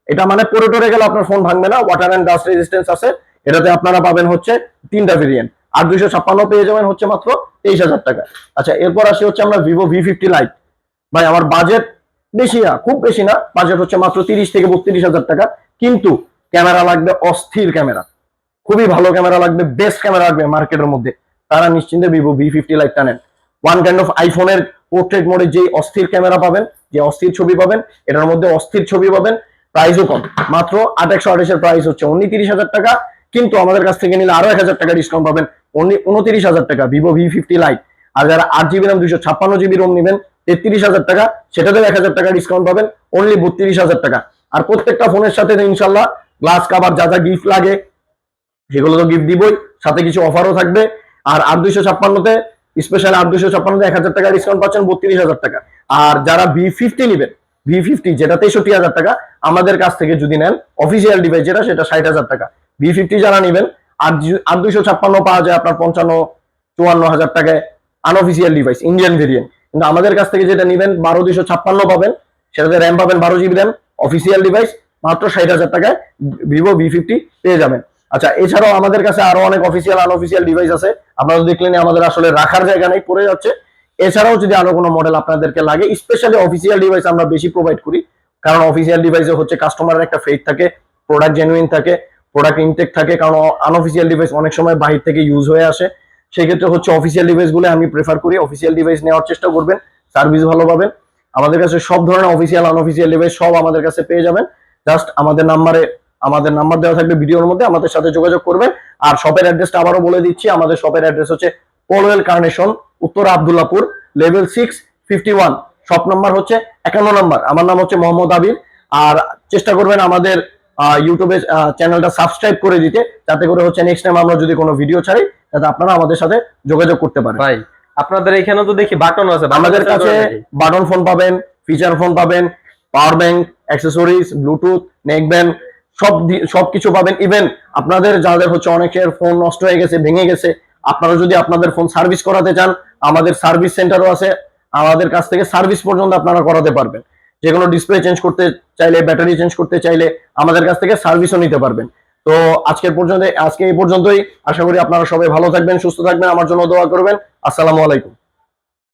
এটা মানে পরে টরে গেলে আপনার ফোন ভাঙবে না, ওয়াটার এন্ড ডাস্ট রেজিস্ট্যান্স আছে। এটাতে আপনারা পাবেন হচ্ছে তিনটা ভেরিয়েন্ট, আর 256 পেয়ে যাবেন হচ্ছে মাত্র 23000 টাকা। আচ্ছা, এরপর আসি হচ্ছে আমরা Vivo V50 Lite। ভাই আমার বাজেট বেশি না, খুব বেশি না, বাজেট হচ্ছে মাত্র 30 থেকে 32000 টাকা, কিন্তু ক্যামেরা লাগবে অস্থির ক্যামেরা, খুবই ভালো ক্যামেরা লাগবে, বেস্ট ক্যামেরা লাগবে মার্কেটের মধ্যে, তারা নিশ্চিন্তে Vivo V50 Lite টা নেন। ওয়ান কাইন্ড অফ আইফোনের পোর্ট্রেট মোডে যে অস্থির ক্যামেরা পাবেন, যে অস্থির ছবি পাবেন, এটার মধ্যে অস্থির ছবি পাবেন, প্রাইসও কম, মাত্র 8128 এর প্রাইস হচ্ছে অনলি 30000 টাকা। কিন্তু আমাদের কাছ থেকে নিলে আরো 1000 টাকা ডিসকাউন্ট পাবেন, অনলি 29000 টাকা Vivo V50 Lite। আর যারা 8GB RAM 256GB ROM নেবেন 33000 টাকা, সেটাতেও 1000 টাকা ডিসকাউন্ট পাবেন, অনলি 32000 টাকা। আর প্রত্যেকটা ফোনের সাথে ইনশাল্লাহ গ্লাস কাভার যা যা গিফট লাগে সেগুলো তো গিফট দিবই, সাথে কিছু অফারও থাকবে। আর 8256তে স্পেশাল 8256তে 1000 টাকা ডিসকাউন্ট পাচ্ছেন, 32000 টাকা। আর যারা V50 নেবেন, V50 যেটা 63000 টাকা, আমাদের কাছ থেকে যদি নেন অফিসিয়াল ডিভাইস যেটা, সেটা 60000 টাকা। V50 যারা নেবেন, আর 8256 পাওয়া যায় আপনার 55-54 হাজার টাকায় আনঅফিসিয়াল ডিভাইস, ইন্ডিয়ান ভেরিয়েন্ট। কিন্তু আমাদের কাছ থেকে যেটা নেবেন 12256 পাবেন, সেটাতে র্যাম পাবেন 12GB RAM, অফিসিয়াল ডিভাইস, মাত্র 60000 টাকায় Vivo V50 পেয়ে যাবেন। আচ্ছা, এছাড়াও আমাদের কাছে আরো অনেক অফিসিয়াল আনঅফিসিয়াল ডিভাইস আছে, আপনারা দেখলেন আমাদের আসলে রাখার জায়গা নেই, পড়ে যাচ্ছে। এছাড়াও যদি আরো কোনো মডেল আপনাদেরকে লাগে, স্পেশালি অফিসিয়াল ডিভাইস আমরা বেশি প্রোভাইড করি, কারণ অফিসিয়াল ডিভাইসে হচ্ছে কাস্টমারের একটা ফেথ থাকে, প্রোডাক্ট জেনুইন থাকে, প্রোডাক্ট ইনটেক থাকে, কারণ আনঅফিসিয়াল ডিভাইস অনেক সময় বাহির থেকে ইউজ হয়ে আসে। সেই ক্ষেত্রে হচ্ছে অফিসিয়াল ডিভাইসগুলো আমি প্রেফার করি, অফিসিয়াল ডিভাইস নেওয়ার চেষ্টা করবেন, সার্ভিস ভালো পাবেন। আমাদের কাছে সব ধরনের অফিসিয়াল আনঅফিসিয়াল ডিভাইস সব আমাদের কাছে পেয়ে যাবেন। জাস্ট আমাদের নাম্বার দেওয়া থাকবে ভিডিওর মধ্যে, আমাদের সাথে যোগাযোগ করবেন। আর শপের অ্যাড্রেসটা আবারও বলে দিচ্ছি, আমাদের শপের অ্যাড্রেস হচ্ছে Colwell Carnation, Uttara Abdullahpur, level 651, shop number হচ্ছে 51 নাম্বার। আমার নাম হচ্ছে মোহাম্মদ আবির। আর চেষ্টা করবেন আমাদের ইউটিউবে চ্যানেলটা সাবস্ক্রাইব করে দিতে, যাতে করে হচ্ছে নেক্সট টাইম আমরা যদি কোনো ভিডিও ছাড়ি, যাতে আপনারা আমাদের সাথে যোগাযোগ করতে পারেন। ভাই আপনাদের এখানে তো দেখি বাটন আছে, আমাদের কাছে বাটন ফোন পাবেন, ফিচার ফোন পাবেন, power bank, accessories, Bluetooth, neck band, সবকিছু পাবেন। ইভেন আপনাদের যাদের হচ্ছে অনেকের ফোন নষ্ট হয়ে গেছে, ভেঙে গেছে, আপনারা যদি আপনাদের ফোন সার্ভিস করাতে চান, আমাদের সার্ভিস সেন্টারও আছে, আমাদের কাছ থেকে সার্ভিস পর্যন্ত আপনারা করাতে পারবেন। যে কোনো ডিসপ্লে চেঞ্জ করতে চাইলে, ব্যাটারি চেঞ্জ করতে চাইলে আমাদের কাছ থেকে সার্ভিসও নিতে পারবেন। তো আজকে এই পর্যন্তই। আশা করি আপনারা সবাই ভালো থাকবেন, সুস্থ থাকবেন, আমার জন্য দোয়া করবেন। আসসালামু আলাইকুম।